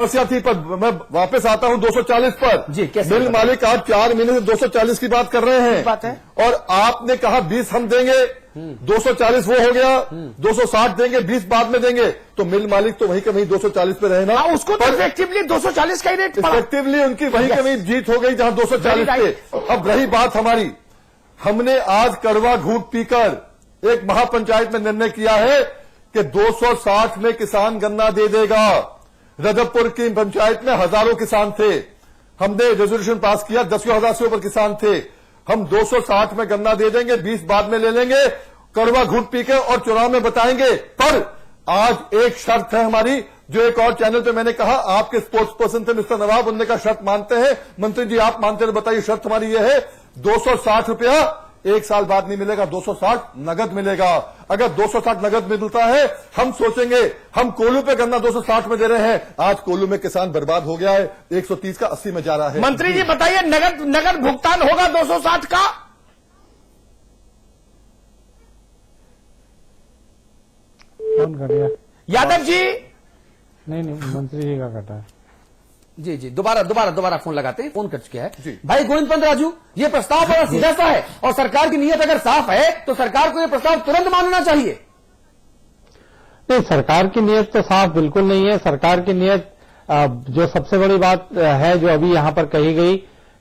समस्या थी, पर मैं वापस आता हूं 240 पर। जी, कैसे मिल मालिक आप 4 महीने से 240 की बात कर रहे हैं। बात है। और आपने कहा 20 हम देंगे, 240 वो हो गया, 260 देंगे, 20 बाद में देंगे। तो मिल मालिक तो वहीं के वहीं 240 पे रहे ना। उसको तो इफेक्टिवली 240 का ही रेट पड़ा। इफेक्टिवली उनकी वहीं के वहीं जीत हो गई जहां 240 पे। अब रही बात हमारी, हमने आज कड़वा घूंट पीकर एक महापंचायत में निर्णय किया है कि 260 में किसान गन्ना दे देगा। रजबपुर की पंचायत में हजारों किसान थे, हमने रेजोल्यूशन पास किया, 10,000 से ऊपर किसान थे। हम 260 में गन्ना दे देंगे, 20 बाद में ले लेंगे, कड़वा घूंट पी के और चुनाव में बताएंगे। पर आज एक शर्त है हमारी, जो एक और चैनल पे मैंने कहा, आपके स्पोर्ट्स पर्सन थे मिस्टर नवाब, उनने का शर्त मानते हैं। मंत्री जी आप मानते हैं, बताइए शर्त हमारी यह है, 260 रुपया एक साल बाद नहीं मिलेगा, 260 नगद मिलेगा। अगर 260 नगद मिलता है, हम सोचेंगे, हम कोल्हू पे गन्ना 260 में दे रहे हैं, आज कोल्हू में किसान बर्बाद हो गया है, 130 का 80 में जा रहा है। मंत्री जी बताइए, नगद भुगतान होगा 260 का? कौन कर गया? यादव जी नहीं, मंत्री जी का कटा है। जी जी, दोबारा फोन लगाते हैं, फोन कर चुके हैं भाई गोविंद पंत राजू। ये प्रस्ताव बड़ा सीधा सा है और सरकार की नीयत अगर साफ है तो सरकार को ये प्रस्ताव तुरंत मानना चाहिए। नहीं, सरकार की नीयत तो साफ बिल्कुल नहीं है। सरकार की नीयत, जो सबसे बड़ी बात है जो अभी यहां पर कही गई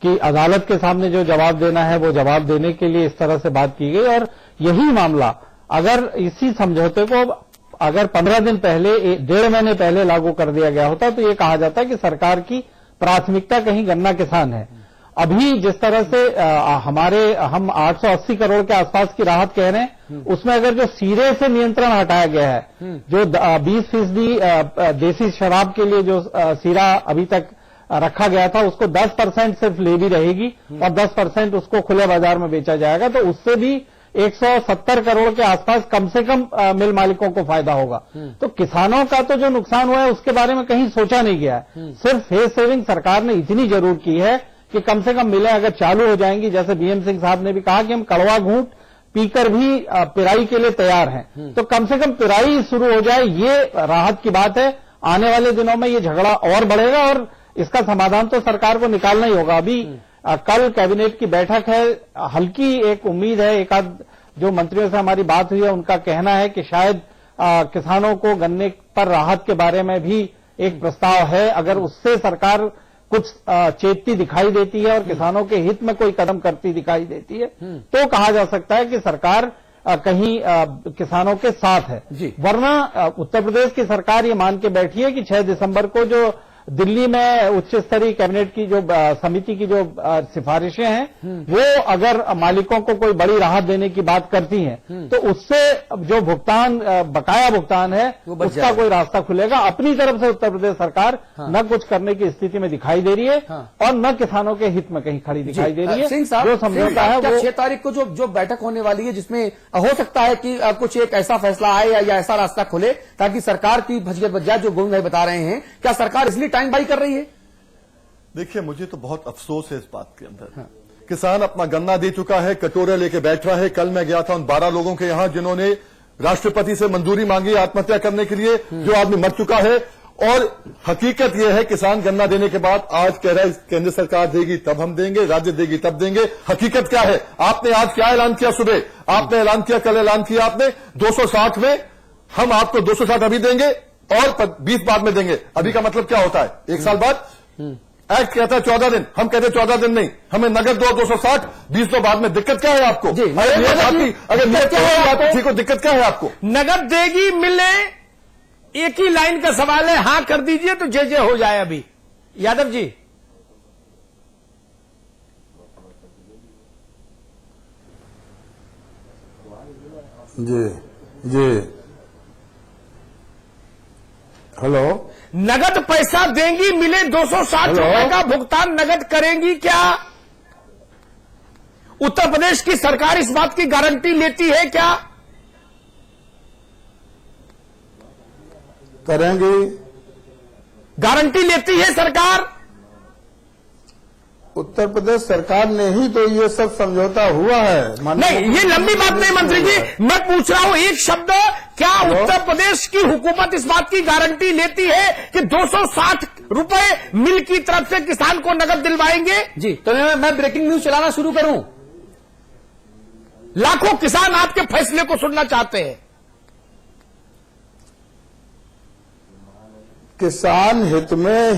कि अदालत के सामने जो जवाब देना है वो जवाब देने के लिए इस तरह से बात की गई। और यही मामला अगर इसी समझौते को अगर 15 दिन पहले, 1.5 महीने पहले लागू कर दिया गया होता तो ये कहा जाता कि सरकार की प्राथमिकता कहीं गन्ना किसान है। अभी जिस तरह से हम 880 करोड़ के आसपास की राहत कह रहे हैं, उसमें अगर जो सिरे से नियंत्रण हटाया गया है, जो 20% देसी शराब के लिए जो सिरा अभी तक रखा गया था, उसको 10% सिर्फ लेवी रहेगी और 10% उसको खुले बाजार में बेचा जाएगा। तो उससे भी 170 करोड़ के आसपास कम से कम मिल मालिकों को फायदा होगा। तो किसानों का तो जो नुकसान हुआ है उसके बारे में कहीं सोचा नहीं गया है। सिर्फ फेस सेविंग सरकार ने इतनी जरूर की है कि कम से कम मिलें अगर चालू हो जाएंगी, जैसे बीएम सिंह साहब ने भी कहा कि हम कड़वा घूंट पीकर भी पिराई के लिए तैयार हैं, तो कम से कम पिराई शुरू हो जाए, ये राहत की बात है। आने वाले दिनों में ये झगड़ा और बढ़ेगा और इसका समाधान तो सरकार को निकालना ही होगा। अभी कल कैबिनेट की बैठक है, हल्की एक उम्मीद है, एक आध जो मंत्रियों से हमारी बात हुई है उनका कहना है कि शायद किसानों को गन्ने पर राहत के बारे में भी एक प्रस्ताव है। अगर उससे सरकार कुछ चेतती दिखाई देती है और किसानों के हित में कोई कदम करती दिखाई देती है तो कहा जा सकता है कि सरकार कहीं किसानों के साथ है। वरना उत्तर प्रदेश की सरकार ये मान के बैठी है कि 6 दिसंबर को जो दिल्ली में उच्च स्तरीय कैबिनेट की जो समिति की जो सिफारिशें हैं, वो अगर मालिकों को कोई बड़ी राहत देने की बात करती हैं तो उससे जो भुगतान, बकाया भुगतान है, उसका कोई रास्ता खुलेगा। अपनी तरफ से उत्तर प्रदेश सरकार न कुछ करने की स्थिति में दिखाई दे रही है और न किसानों के हित में कहीं खड़ी दिखाई दे रही है। जो समझौता है वो 6 तारीख को जो बैठक होने वाली है, जिसमें हो सकता है कि कुछ एक ऐसा फैसला आए या ऐसा रास्ता खुले ताकि सरकार की भजगत बच जाए, जो गोविंद भाई बता रहे हैं। क्या सरकार इसलिए टाइम बाई कर रही है? देखिए, मुझे तो बहुत अफसोस है इस बात के अंदर। किसान अपना गन्ना दे चुका है, कटोरे लेके बैठ रहा है। कल मैं गया था उन 12 लोगों के यहां जिन्होंने राष्ट्रपति से मंजूरी मांगी आत्महत्या करने के लिए, जो आदमी मर चुका है। और हकीकत यह है, किसान गन्ना देने के बाद आज कह रहा है केंद्र सरकार देगी तब हम देंगे, राज्य देगी तब देंगे। हकीकत क्या है? आपने आज क्या ऐलान किया? सुबह आपने ऐलान किया, कल ऐलान किया आपने 260 में हम आपको 260 अभी देंगे और 20 बाद में देंगे। अभी का मतलब क्या होता है? 1 साल बाद। एक्ट कहता है 14 दिन, हम कहते हैं 14 दिन नहीं, हमें नगद दो 260, 20 तो बाद में। दिक्कत क्या है आपको? अगर नियत क्या है, ठीक हो, दिक्कत क्या है आपको? नगद देगी, मिले, एक ही लाइन का सवाल है, हां कर दीजिए तो जय हो जाए। अभी यादव जी, जी हेलो, नगद पैसा देंगी, मिले 260 रुपए का भुगतान नगद करेंगी क्या? उत्तर प्रदेश की सरकार इस बात की गारंटी लेती है क्या? करेंगी, गारंटी लेती है सरकार? उत्तर प्रदेश सरकार ने ही तो ये सब समझौता हुआ है। नहीं, ये लंबी बात नहीं मंत्री जी, मैं पूछ रहा हूं एक शब्द, क्या उत्तर प्रदेश की हुकूमत इस बात की गारंटी लेती है कि 260 रुपए मिल की तरफ से किसान को नकद दिलवाएंगे? जी, तो मैं ब्रेकिंग न्यूज चलाना शुरू करूं। लाखों किसान आपके फैसले को सुनना चाहते हैं। किसान हित में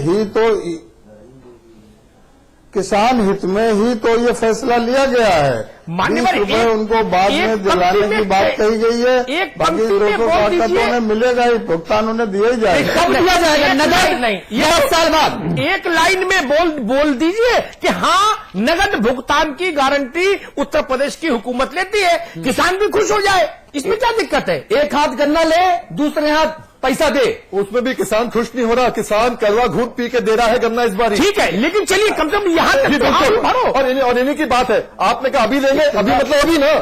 ही तो ये फैसला लिया गया है। मान्यवर 20 रुपए उनको बाद में दिलाने की बात कही गई है। एक बाकी पंक्ति में 260 बोल तो उन्हें मिलेगा ही, भुगतान उन्हें दिया ही जाएगा। कब दिया जाएगा नगद? नहीं, ये 10 साल बाद एक लाइन में बोल दीजिए कि हाँ, नगद भुगतान की गारंटी उत्तर प्रदेश की हुकूमत लेती है, किसान भी खुश हो जाए, इसमें क्या दिक्कत है? एक हाथ गन्ना ले, दूसरे हाथ पैसा दे। उसमें भी किसान खुश नहीं हो रहा, किसान कड़वा घूट पी के दे रहा है गन्ना इस बार। ठीक है, लेकिन चलिए कम से कम यहां तक जी तो बिल्कुल, भरो। और इन्हीं की बात है। आपने कहा अभी लेंगे, अभी मतलब अभी ना,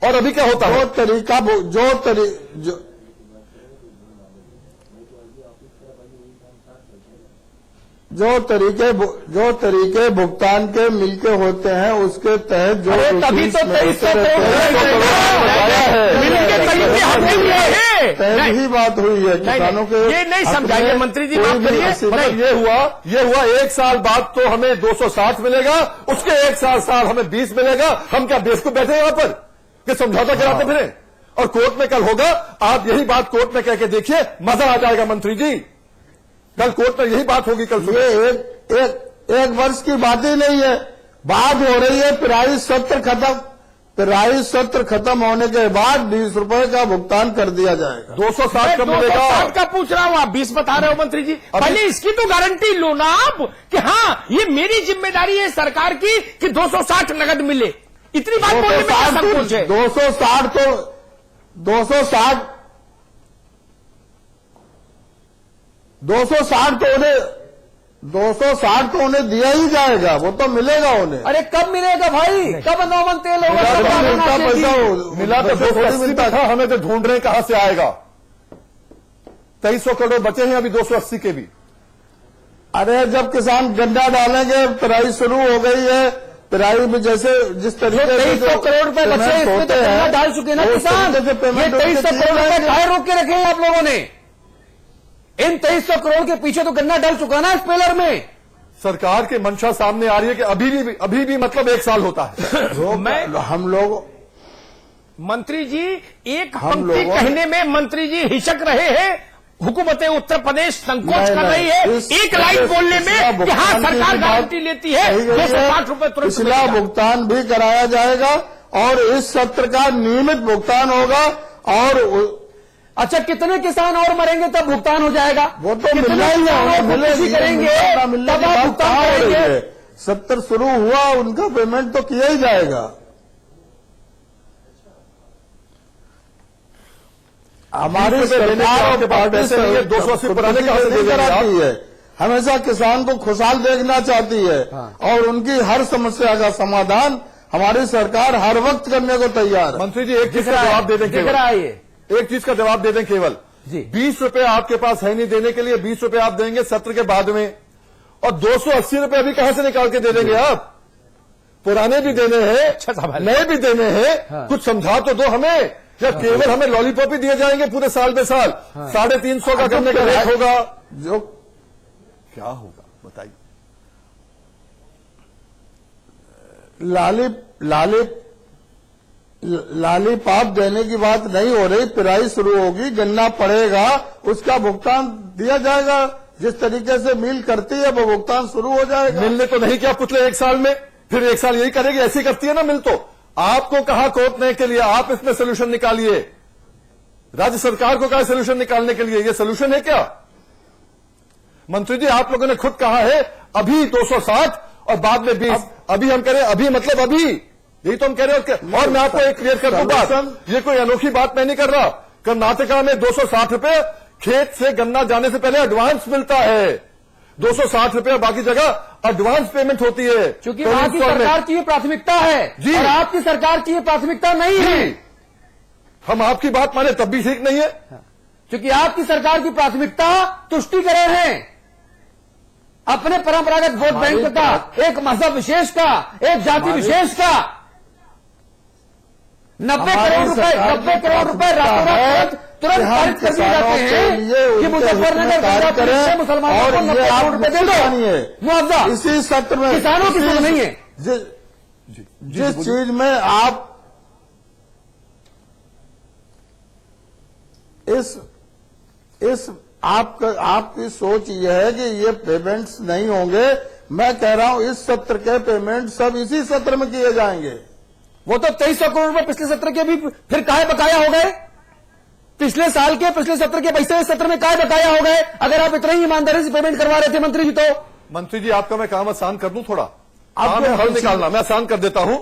और अभी क्या होता है? जो तरीके भुगतान के मिलके होते हैं उसके तहत जो तभी तो 2300 तहत ही बात हुई है किसानों के। ये नहीं समझाइए मंत्री जी, माफ करिए। मतलब ये हुआ 1 साल बाद तो हमें 260 मिलेगा, उसके 1 साल हमें 20 मिलेगा। हम क्या देश को बैठे यहाँ पर कि समझौता कराते फिरे? और कोर्ट में कल होगा, आप यही बात कोर्ट में कह के देखिए, मजा आ जाएगा मंत्री जी। कल कोर्ट में यही बात होगी। कल ये एक वर्ष की बात ही नहीं है, बात हो रही है पिराई सत्र खत्म होने के बाद 20 रुपए का भुगतान कर दिया जाएगा। 260 कब मिलेगा? 260 का पूछ रहा हूं, आप 20 बता रहे हो मंत्री जी। पहले इसकी तो गारंटी लो ना आप कि हाँ, ये मेरी जिम्मेदारी है सरकार की कि 260 नगद मिले। इतनी बात बोलने में क्या संकोच है? 260 तो उन्हें दिया ही जाएगा, वो तो मिलेगा उन्हें। अरे कब मिलेगा भाई? कब नौमन तेल होगा? पैसा मिला तो 280 था, हमें तो ढूंढ रहे कहां से आएगा। 2300 करोड़ बचे हैं अभी 280 के भी। अरे जब किसान गन्ना डालेंगे, पिराई शुरू हो गई है, पिराई में जैसे जिस तरीके से 2300 करोड़ रुपए बचे, इसमें तो गन्ना डाल चुके ना किसान। ये 2300 करोड़ रुपए खाए रोक के रखे हैं आप लोगों ने। इन 2300 करोड़ के पीछे तो गन्ना डाल चुका ना इस पेलर में। सरकार की मंशा सामने आ रही है कि अभी भी मतलब 1 साल होता है। हम लोग मंत्री जी एक पंक्ति कहने में मंत्री जी हिचक रहे हैं, हुकूमत उत्तर प्रदेश संकोच कर रही है एक लाइन बोलने में कि हाँ, सरकार गारंटी लेती है 260 रुपए तुरंत। पिछला भुगतान भी कराया जाएगा और इस सत्र का नियमित भुगतान होगा। और अच्छा, कितने किसान और मरेंगे तब भुगतान हो जाएगा? वो तो मिलना ही है, करेंगे तब आप भुगतान करेंगे। सत्र शुरू हुआ, उनका पेमेंट तो किया ही जाएगा। हमारी सरकार पार्टी से 280 पुराने कराती है, हमेशा किसान को खुशहाल देखना चाहती है। और उनकी हर समस्या का समाधान हमारी सरकार हर वक्त करने को तैयार है। मंत्री जी एक चीज का जवाब दे दें, एक चीज का जवाब दे दें केवल जी। 20 रुपए आपके पास है नहीं देने के लिए, 20 रुपए आप देंगे सत्र के बाद में, और 280 रुपए अभी कहां से निकाल के दे देंगे आप? पुराने भी देने हैं, नए भी देने हैं। कुछ समझा तो दो हमें, या केवल हमें लॉलीपॉप ही दिए जाएंगे पूरे साल बे साल? 350 का गन्ने का रेट होगा, जो क्या होगा बताइए? लालीपाप देने की बात नहीं हो रही। पिराई शुरू होगी, गन्ना पड़ेगा, उसका भुगतान दिया जाएगा। जिस तरीके से मिल करती है वो भुगतान शुरू हो जाएगा। मिलने तो नहीं क्या पिछले 1 साल में, फिर 1 साल यही करेगी, ऐसी करती है ना मिल। तो आपको कहा कोर्ट ने के लिए आप इसमें सोल्यूशन निकालिए, राज्य सरकार को कहा सोल्यूशन निकालने के लिए, ये सोल्यूशन है क्या? मंत्री जी आप लोगों ने खुद कहा है अभी 260 और बाद में 20। अभी हम कह रहे हैं अभी मतलब अभी, यही तो हम कह रहे हैं। और मैं आपको एक क्लियर कर दूं बात, ये कोई अनोखी बात मैं नहीं कर रहा। कर्नाटका में 260 रुपए खेत से गन्ना जाने से पहले एडवांस मिलता है, 260 रुपए, बाकी जगह एडवांस पेमेंट होती है। क्योंकि वहां की सरकार की ये प्राथमिकता है जी, और आपकी सरकार की ये प्राथमिकता नहीं है। हम आपकी बात माने तब भी ठीक नहीं है, क्योंकि आपकी सरकार की प्राथमिकता तुष्टिकरण है। अपने परंपरागत वोट बैंक का, एक मजहब विशेष का, एक जाति विशेष का 90 करोड़ रुपए रातों रात तुरंत खर्च कर दिए जाते हैं कि मुजफ्फरनगर मुसलमानों को 90 करोड़ रुपए दे दो मुआवजा। इसी सत्र में किसानों की सुध नहीं है। जिस चीज में आप इस आपकी सोच यह है कि ये पेमेंट्स नहीं होंगे। मैं कह रहा हूं इस सत्र के पेमेंट सब इसी सत्र में किए जाएंगे। वो तो 2300 करोड़ रुपए पिछले सत्र के भी फिर काहे बकाया हो गए? पिछले साल के पिछले सत्र के पैसे इस सत्र में काहे बकाया हो गए? अगर आप इतना ही ईमानदारी से पेमेंट करवा रहे थे मंत्री जी तो। मंत्री जी आपका मैं काम आसान कर दूं थोड़ा, आपको हल निकालना मैं आसान कर देता हूं।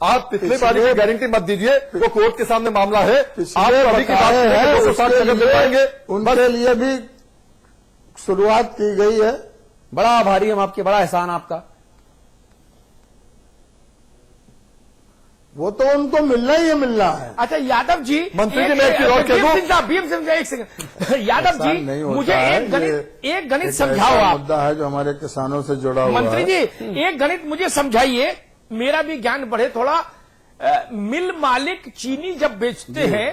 आप पिछले बार की गारंटी मत दीजिए, वो कोर्ट के सामने मामला है। आप अभी की बात है 260 जगह दे पाएंगे, उनके लिए भी शुरुआत की गई है। बड़ा आभारी हम आपके, बड़ा एहसान आपका। वो तो उनको मिलना ही मिलना है। अच्छा यादव जी, मंत्री जी मैं एक चीज और कह दूं, भीम सिंह एक सेकंड। यादव जी मुझे एक गणित समझाओ आप। मुद्दा है जो हमारे किसानों से जुड़ा हुआ है। मंत्री जी एक गणित मुझे समझाइए, मेरा भी ज्ञान बढ़े थोड़ा। मिल मालिक चीनी जब बेचते हैं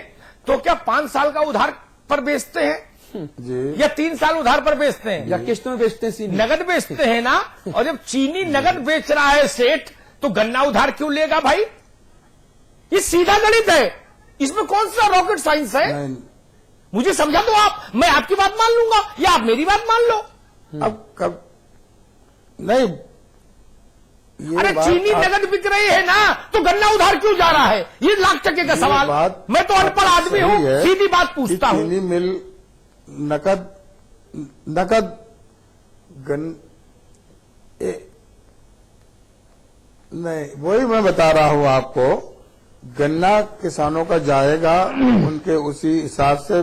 तो क्या 5 साल का उधार पर बेचते हैं जी, या 3 साल उधार पर बेचते हैं, या किस्त में बेचते हैं? नगद बेचते हैं ना। और जब चीनी नगद बेच रहा है सेठ, तो गन्ना उधार क्यों लेगा भाई? ये सीधा गणित है, इसमें कौन सा रॉकेट साइंस है? नहीं, मुझे समझा दो आप, मैं आपकी बात मान लूंगा या आप मेरी बात मान लो। अब कब नहीं, अरे चीनी नगद बिक रही है ना, तो गन्ना उधार क्यों जा रहा है? ये लाख टके का सवाल। मैं तो अनपढ़ आदमी हूं, सीधी बात पूछता हूं। चीनी मिल नकद नहीं, वही मैं बता रहा हूं आपको। गन्ना किसानों का जाएगा, उनके उसी हिसाब से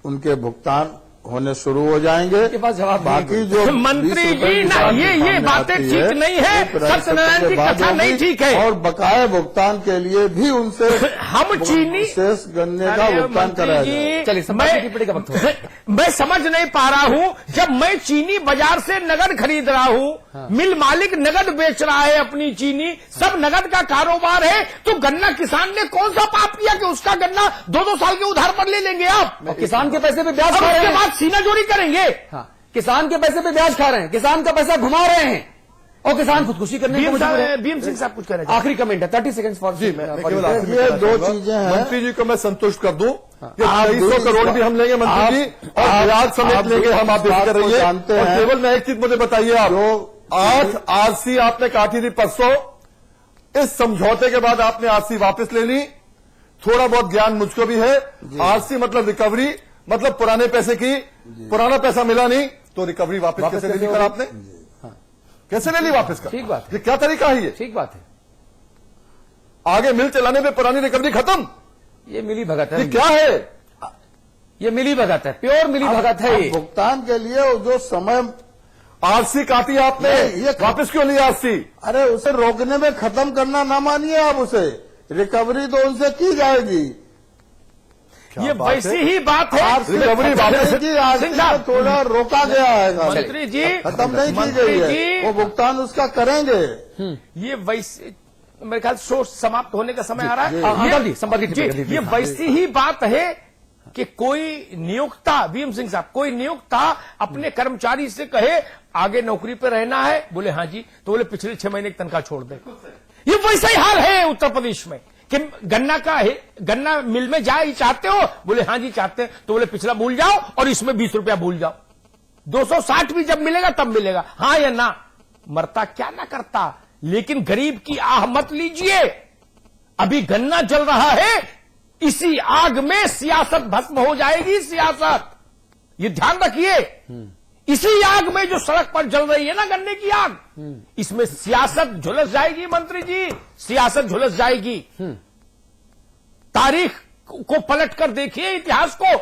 उनके भुगतान होने शुरू हो जाएंगे। के पास जवाब बाकी जो मंत्री जी ना, ये बातें ठीक नहीं है, सत्यनारायण की कथा नहीं ठीक है। और बकाया भुगतान के लिए भी उनसे हम चीनी शेष गन्ने का भुगतान कराया जाए। चलिए मैं समझ नहीं पा रहा हूं, जब मैं चीनी बाजार से नगद खरीद रहा हूं, मिल मालिक नगद बेच रहा है अपनी चीनी, सब नगद का कारोबार है, तो गन्ना किसान ने कौन सा पाप किया कि उसका गन्ना 2-2 साल के उधार पर ले लेंगे आप? किसान के पैसे पे ब्याज खा रहे उसके हैं। बाद सीना जोड़ी करेंगे। हाँ, किसान के पैसे पे ब्याज खा रहे हैं, किसान का पैसा घुमा रहे हैं और किसान खुदकुशी करने को मजबूर है। भीम सिंह साहब कुछ कह रहे हैं। आखिरी कमेंट है, 30 सेकंड फॉर जी मैं केवल आखिरी ये में दो कहना चीजें चाहूंगा। हैं। मंत्री जी को मैं संतुष्ट कर दूं कि आप 250 करोड़ भी हम लेंगे मंत्री जी, और ब्याज समेत लेंगे हम। आप बेफिक्र रहिए। जानते और हैं। केवल मैं एक चीज मुझे बताइए, आप 8 आरसी आपने काटी थी परसों, इस समझौते के बाद आपने आरसी वापस ले ली। थोड़ा बहुत ज्ञान मुझको भी है। आरसी मतलब रिकवरी, मतलब पुराने पैसे की, पुराना पैसा मिला नहीं तो रिकवरी वापस कैसे ले ली कर आपने? कैसे ले ली वापस कर? ठीक बात है। ये क्या तरीका है? ये ठीक बात है। आगे मिल चलाने में पुरानी रिकवरी खत्म, ये मिली भगत ये है, क्या है? ये मिली भगत है, प्योर मिली भगत है ये। भुगतान के लिए जो समय आरसी काटी आपने, ये वापस क्यों ली आरसी? अरे उसे रोकने में खत्म करना ना मानिए आप उसे, रिकवरी तो उनसे की जाएगी। ये वैसी ही बात है। रिकवरी वापस की आरसी को थोड़ा रोका गया है, मंत्री जी खत्म नहीं की गई है, वो भुगतान उसका करेंगे। ये वैसे मेरे ख्याल शो समाप्त होने का समय आ रहा है। अंकल जी, संपर्क जी, ये वैसी ही बात है कि कोई नियोक्ता, भीम सिंह साहब, कोई नियोक्ता अपने कर्मचारी से कहे आगे नौकरी पे रहना है, बोले हाँ जी, तो बोले पिछले 6 महीने की तनख्वाह छोड़ दे। ये वैसा ही हाल है उत्तर प्रदेश में कि गन्ना मिल में जाए चाहते हो, बोले हाँ जी चाहते हैं, तो बोले पिछला भूल जाओ और इसमें 20 रुपया भूल जाओ। 260 भी जब मिलेगा तब मिलेगा, हाँ या ना। मरता क्या ना करता, लेकिन गरीब की आह मत लीजिए। अभी गन्ना जल रहा है, इसी आग में सियासत भस्म हो जाएगी। सियासत, ये ध्यान रखिए, इसी आग में जो सड़क पर जल रही है ना गन्ने की आग, इसमें सियासत झुलस जाएगी मंत्री जी, सियासत झुलस जाएगी। तारीख को पलट कर देखिए, इतिहास को,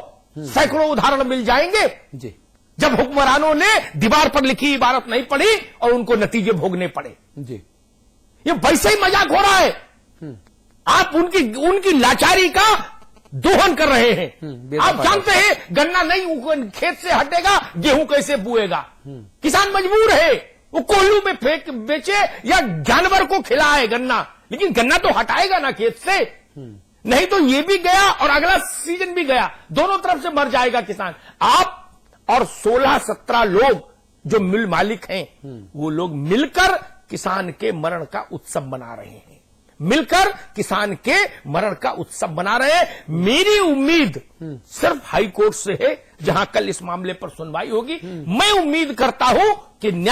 सैकड़ों उदाहरण मिल जाएंगे जी, जब हुक्मरानों ने दीवार पर लिखी इबारत नहीं पढ़ी और उनको नतीजे भोगने पड़े। जी, ये वैसे ही मजाक हो रहा है। आप उनकी लाचारी का दोहन कर रहे हैं। बेटा आप जानते हैं गन्ना नहीं खेत से हटेगा, गेहूं कैसे बुएगा? किसान मजबूर है, वो कोल्हू में फेंक बेचे या जानवर को खिलाए गन्ना, लेकिन गन्ना तो हटाएगा ना खेत से। नहीं तो ये भी गया और अगला सीजन भी गया, दोनों तरफ से मर जाएगा किसान। आप और 16-17 लोग जो मिल मालिक हैं, वो लोग मिलकर किसान के मरण का उत्सव बना रहे हैं, मिलकर किसान के मरण का उत्सव बना रहे हैं। मेरी उम्मीद सिर्फ हाई कोर्ट से है, जहां कल इस मामले पर सुनवाई होगी। मैं उम्मीद करता हूं कि